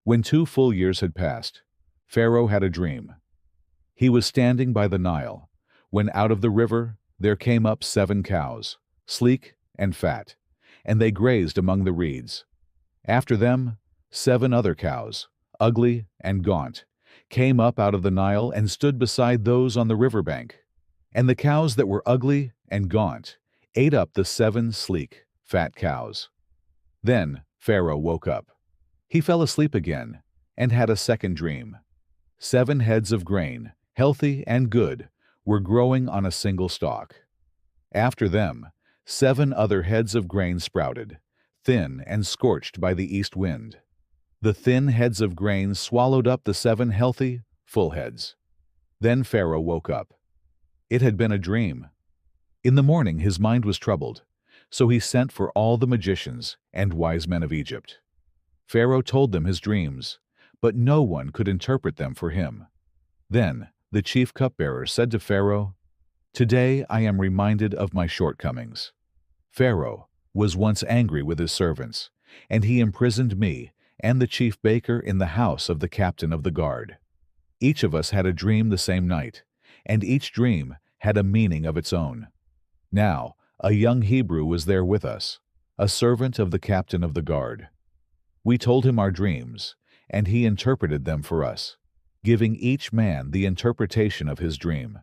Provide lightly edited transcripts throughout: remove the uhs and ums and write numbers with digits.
When 2 full years had passed, Pharaoh had a dream. He was standing by the Nile, when out of the river there came up 7 cows, sleek and fat, and they grazed among the reeds. After them, 7 other cows, ugly and gaunt, came up out of the Nile and stood beside those on the river bank. And the cows that were ugly and gaunt ate up the 7 sleek, fat cows. Then Pharaoh woke up. He fell asleep again and had a second dream. 7 heads of grain, healthy and good, were growing on a single stalk. After them, 7 other heads of grain sprouted, thin and scorched by the east wind. The thin heads of grain swallowed up the 7 healthy, full heads. Then Pharaoh woke up. It had been a dream. In the morning his mind was troubled, so he sent for all the magicians and wise men of Egypt. Pharaoh told them his dreams, but no one could interpret them for him. Then the chief cupbearer said to Pharaoh, "Today I am reminded of my shortcomings. Pharaoh was once angry with his servants, and he imprisoned me and the chief baker in the house of the captain of the guard. Each of us had a dream the same night, and each dream had a meaning of its own. Now a young Hebrew was there with us, a servant of the captain of the guard. We told him our dreams, and he interpreted them for us, giving each man the interpretation of his dream.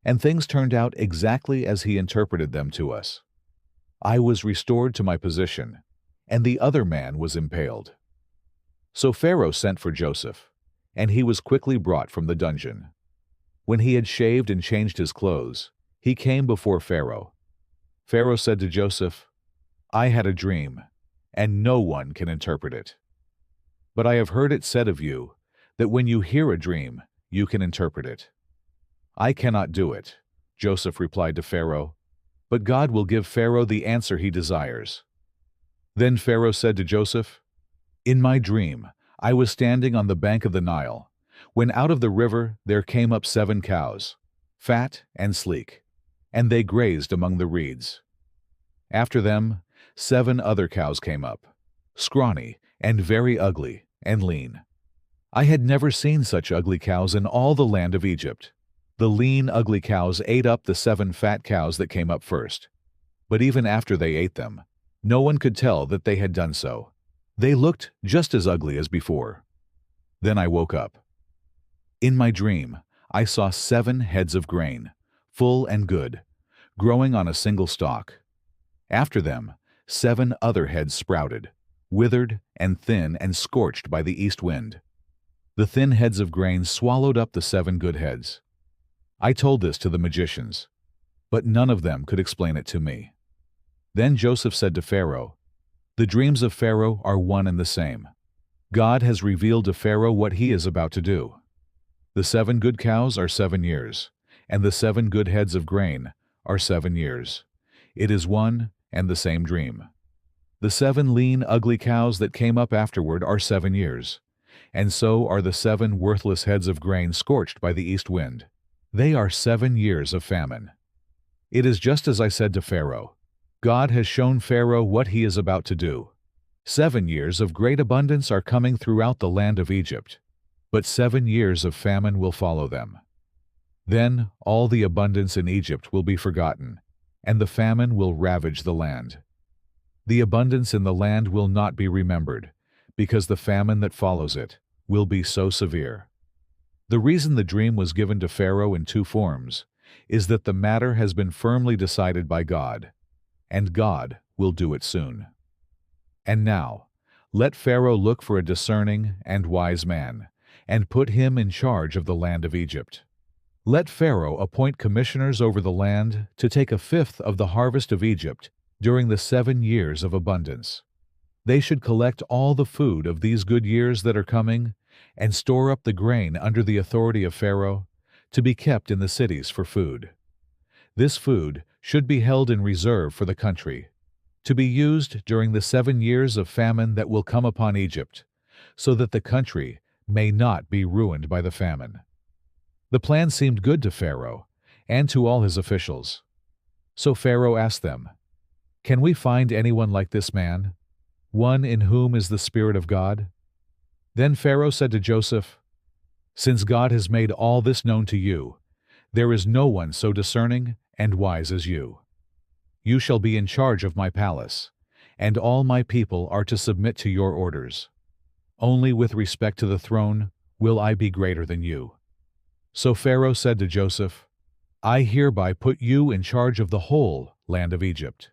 And things turned out exactly as he interpreted them to us. I was restored to my position, and the other man was impaled." So Pharaoh sent for Joseph, and he was quickly brought from the dungeon. When he had shaved and changed his clothes, he came before Pharaoh. Pharaoh said to Joseph, "I had a dream, and no one can interpret it. But I have heard it said of you that when you hear a dream, you can interpret it." "I cannot do it," Joseph replied to Pharaoh, "but God will give Pharaoh the answer he desires." Then Pharaoh said to Joseph, "In my dream I was standing on the bank of the Nile, when out of the river there came up 7 cows, fat and sleek, and they grazed among the reeds. After them 7 other cows came up, scrawny and very ugly and lean. I had never seen such ugly cows in all the land of Egypt. The lean, ugly cows ate up the 7 fat cows that came up first. But even after they ate them, no one could tell that they had done so. They looked just as ugly as before. Then I woke up. In my dream, I saw 7 heads of grain, full and good, growing on a single stalk. After them, 7 other heads sprouted, withered and thin and scorched by the east wind. The thin heads of grain swallowed up the 7 good heads. I told this to the magicians, but none of them could explain it to me. Then Joseph said to Pharaoh, "The dreams of Pharaoh are one and the same. God has revealed to Pharaoh what he is about to do. The 7 good cows are 7 years, and the 7 good heads of grain are 7 years. It is one and the same dream. The 7 lean, ugly cows that came up afterward are 7 years, and so are the 7 worthless heads of grain scorched by the east wind. They are 7 years of famine. It is just as I said to Pharaoh. God has shown Pharaoh what he is about to do. 7 years of great abundance are coming throughout the land of Egypt, but 7 years of famine will follow them. Then all the abundance in Egypt will be forgotten, and the famine will ravage the land. The abundance in the land will not be remembered, because the famine that follows it will be so severe." The reason the dream was given to Pharaoh in 2 forms is that the matter has been firmly decided by God, and God will do it soon. And now, let Pharaoh look for a discerning and wise man, and put him in charge of the land of Egypt. Let Pharaoh appoint commissioners over the land to take 1/5 of the harvest of Egypt during the 7 years of abundance. They should collect all the food of these good years that are coming, and store up the grain under the authority of Pharaoh, to be kept in the cities for food. This food should be held in reserve for the country, to be used during the 7 years of famine that will come upon Egypt, so that the country may not be ruined by the famine. The plan seemed good to Pharaoh and to all his officials. So Pharaoh asked them, "Can we find anyone like this man, one in whom is the Spirit of God?" Then Pharaoh said to Joseph, "Since God has made all this known to you, there is no one so discerning and wise as you. You shall be in charge of my palace, and all my people are to submit to your orders. Only with respect to the throne will I be greater than you." So Pharaoh said to Joseph, "I hereby put you in charge of the whole land of Egypt."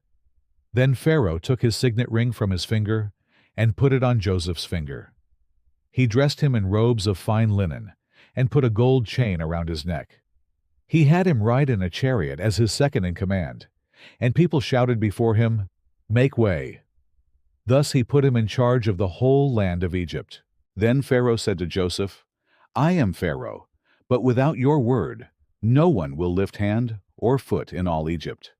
Then Pharaoh took his signet ring from his finger and put it on Joseph's finger. He dressed him in robes of fine linen and put a gold chain around his neck. He had him ride in a chariot as his second in command, and people shouted before him, "Make way!" Thus he put him in charge of the whole land of Egypt. Then Pharaoh said to Joseph, "I am Pharaoh, but without your word, no one will lift hand or foot in all Egypt."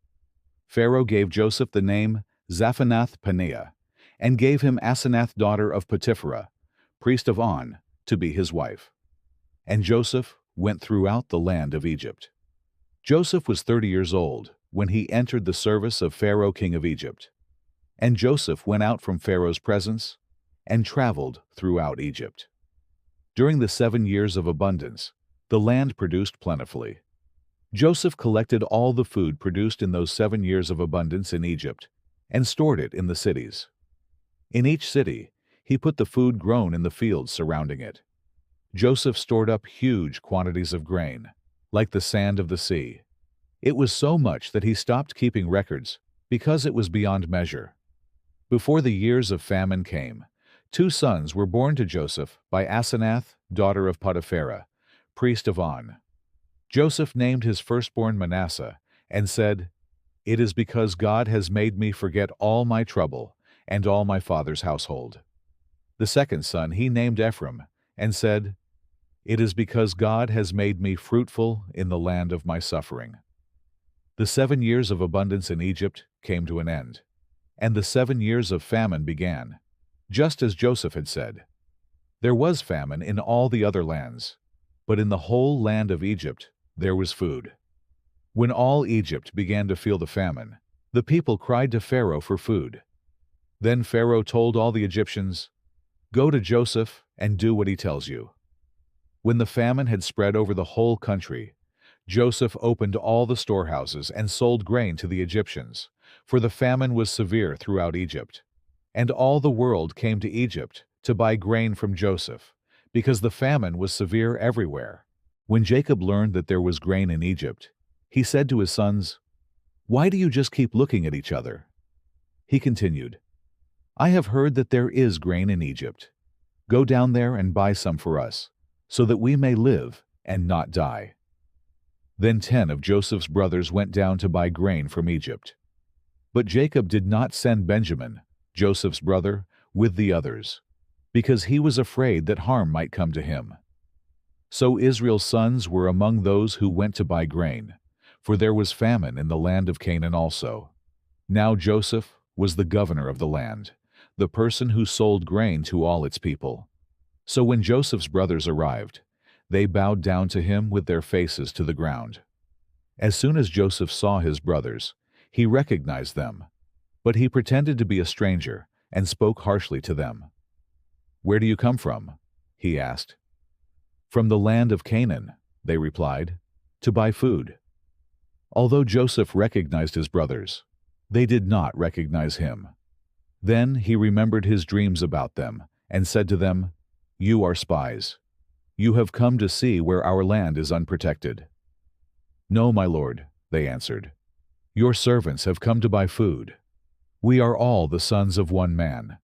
Pharaoh gave Joseph the name Zaphenath-Paneah, and gave him Asenath daughter of Potipharah, priest of On, to be his wife. And Joseph went throughout the land of Egypt. Joseph was 30 years old when he entered the service of Pharaoh king of Egypt. And Joseph went out from Pharaoh's presence and traveled throughout Egypt. During the 7 years of abundance, the land produced plentifully. Joseph collected all the food produced in those 7 years of abundance in Egypt and stored it in the cities. In each city, he put the food grown in the fields surrounding it. Joseph stored up huge quantities of grain, like the sand of the sea. It was so much that he stopped keeping records because it was beyond measure. Before the years of famine came, 2 sons were born to Joseph by Asenath, daughter of Potipharah, priest of On. Joseph named his firstborn Manasseh and said, "It is because God has made me forget all my trouble and all my father's household." The second son he named Ephraim and said, "It is because God has made me fruitful in the land of my suffering." The 7 years of abundance in Egypt came to an end, and the 7 years of famine began, just as Joseph had said. There was famine in all the other lands, but in the whole land of Egypt there was food. When all Egypt began to feel the famine, the people cried to Pharaoh for food. Then Pharaoh told all the Egyptians, "Go to Joseph and do what he tells you." When the famine had spread over the whole country, Joseph opened all the storehouses and sold grain to the Egyptians, for the famine was severe throughout Egypt. And all the world came to Egypt to buy grain from Joseph, because the famine was severe everywhere. When Jacob learned that there was grain in Egypt, he said to his sons, "Why do you just keep looking at each other?" He continued, "I have heard that there is grain in Egypt. Go down there and buy some for us, so that we may live and not die." Then 10 of Joseph's brothers went down to buy grain from Egypt. But Jacob did not send Benjamin, Joseph's brother, with the others, because he was afraid that harm might come to him. So Israel's sons were among those who went to buy grain, for there was famine in the land of Canaan also. Now Joseph was the governor of the land, the person who sold grain to all its people. So when Joseph's brothers arrived, they bowed down to him with their faces to the ground. As soon as Joseph saw his brothers, he recognized them, but he pretended to be a stranger and spoke harshly to them. "Where do you come from?" he asked. "From the land of Canaan," they replied, "to buy food." Although Joseph recognized his brothers, they did not recognize him. Then he remembered his dreams about them and said to them, "You are spies. You have come to see where our land is unprotected." "No, my lord," they answered. "Your servants have come to buy food. We are all the sons of one man.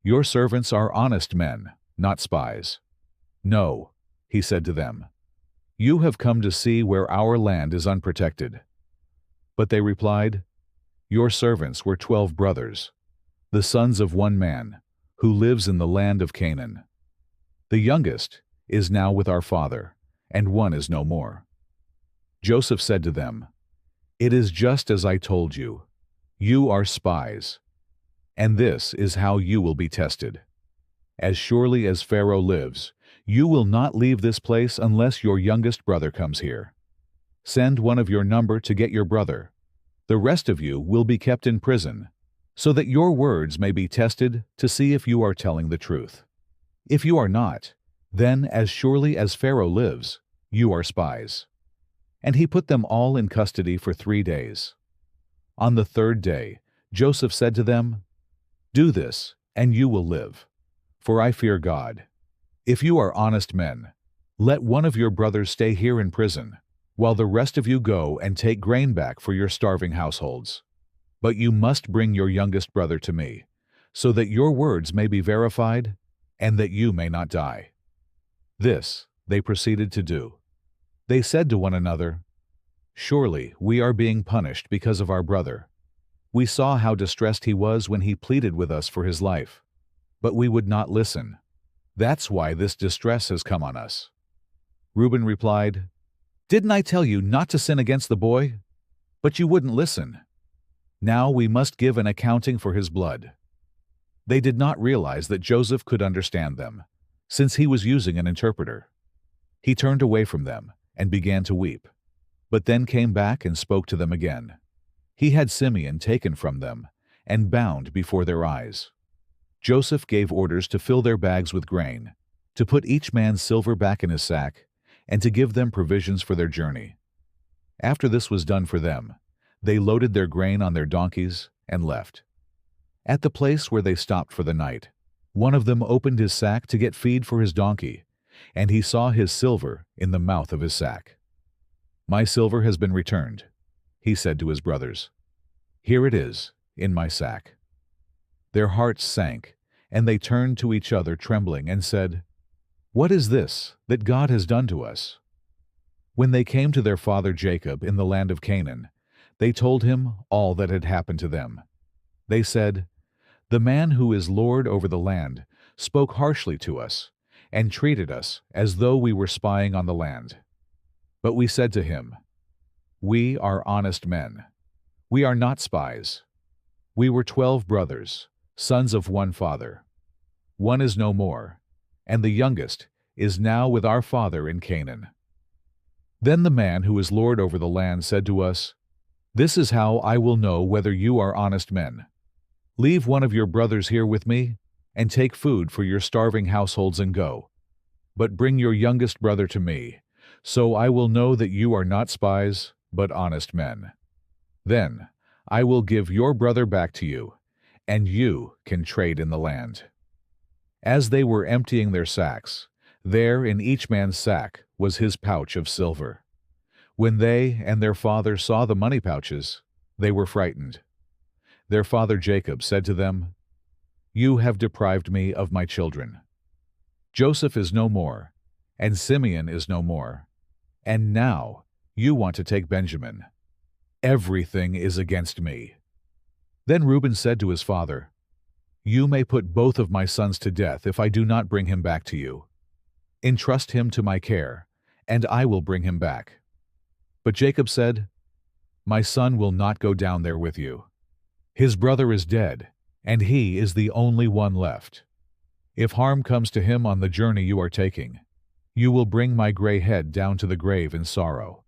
Your servants are honest men, not spies." "No," he said to them. "You have come to see where our land is unprotected." But they replied, "Your servants were 12 brothers, the sons of one man, who lives in the land of Canaan. The youngest is now with our father, and one is no more." Joseph said to them, "It is just as I told you. You are spies, and this is how you will be tested. As surely as Pharaoh lives, you will not leave this place unless your youngest brother comes here. Send one of your number to get your brother. The rest of you will be kept in prison, so that your words may be tested to see if you are telling the truth. If you are not, then as surely as Pharaoh lives, you are spies." And he put them all in custody for 3 days. On the 3rd day, Joseph said to them, "Do this, and you will live, for I fear God. If you are honest men, let one of your brothers stay here in prison, while the rest of you go and take grain back for your starving households. But you must bring your youngest brother to me, so that your words may be verified, and that you may not die." This they proceeded to do. They said to one another, "Surely we are being punished because of our brother. We saw how distressed he was when he pleaded with us for his life, but we would not listen. That's why this distress has come on us." Reuben replied, "Didn't I tell you not to sin against the boy? But you wouldn't listen. Now we must give an accounting for his blood." They did not realize that Joseph could understand them, since he was using an interpreter. He turned away from them and began to weep, but then came back and spoke to them again. He had Simeon taken from them and bound before their eyes. Joseph gave orders to fill their bags with grain, to put each man's silver back in his sack, and to give them provisions for their journey. After this was done for them, they loaded their grain on their donkeys and left. At the place where they stopped for the night, one of them opened his sack to get feed for his donkey, and he saw his silver in the mouth of his sack. "My silver has been returned," he said to his brothers. "Here it is, in my sack." Their hearts sank, and they turned to each other trembling and said, "What is this that God has done to us?" When they came to their father Jacob in the land of Canaan, they told him all that had happened to them. They said, "The man who is Lord over the land spoke harshly to us and treated us as though we were spying on the land. But we said to him, 'We are honest men. We are not spies. We were 12 brothers, sons of one father. One is no more, and the youngest is now with our father in Canaan.' Then the man who is Lord over the land said to us, 'This is how I will know whether you are honest men. Leave one of your brothers here with me, and take food for your starving households and go. But bring your youngest brother to me, so I will know that you are not spies, but honest men. Then I will give your brother back to you, and you can trade in the land.' As they were emptying their sacks, there in each man's sack was his pouch of silver. When they and their father saw the money pouches, they were frightened. Their father Jacob said to them, 'You have deprived me of my children. Joseph is no more, and Simeon is no more, and now you want to take Benjamin. Everything is against me.' Then Reuben said to his father, 'You may put both of my sons to death if I do not bring him back to you. Entrust him to my care, and I will bring him back.' But Jacob said, 'My son will not go down there with you. His brother is dead, and he is the only one left. If harm comes to him on the journey you are taking, you will bring my gray head down to the grave in sorrow.